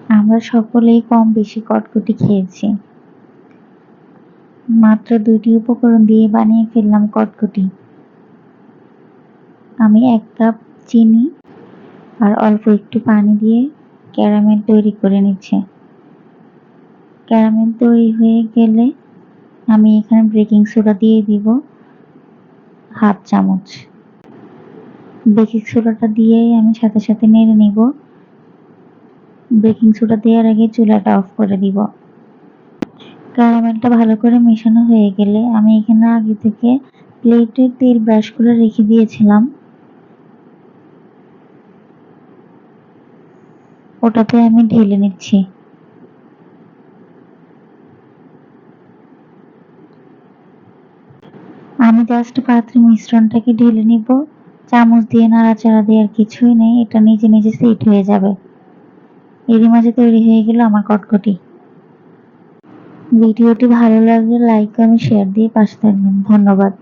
আমরা সকলেই কম বেশি কটকটি খেয়েছি। মাত্র ২টি উপকরণ দিয়ে বানিয়ে ফেললাম কটকটি। আমি ১ কাপ চিনি আর অল্প একটু পানি দিয়ে ক্যারামেল তৈরি করে নিচ্ছি। ক্যারামেল তৈরি হয়ে গেলে আমি এখানে বেকিং সোডা দিয়ে দিব ১/২ চামচ। বেকিং সোডাটা দিয়েই আমি সাথে সাথে নেড়ে নিব। বেকিং সোডা দেওয়ার আগে চুলাটা অফ করে দিব। ক্যারামেলটা ভালো করে মেশানো হয়ে গেলে আমি এখানে আগে থেকে প্লেটে তেল ব্রাশ করে রেখে দিয়েছিলাম, ওটাতে আমি ঢেলে নিচ্ছি। আমি জাস্ট পাত্রে মিশ্রণটাকে ঢেলে নিব। চামচ দিয়ে নাড়াচাড়া দেওয়ার কিছুই নেই, এটা নিজে নিজে সেট হয়ে যাবে। এরই মাঝে তৈরি হয়ে গেল আমার কটকটি। ভিডিওটি ভালো লাগলে লাইক কমেন্ট শেয়ার দিয়ে পাশে থাকবেন। ধন্যবাদ।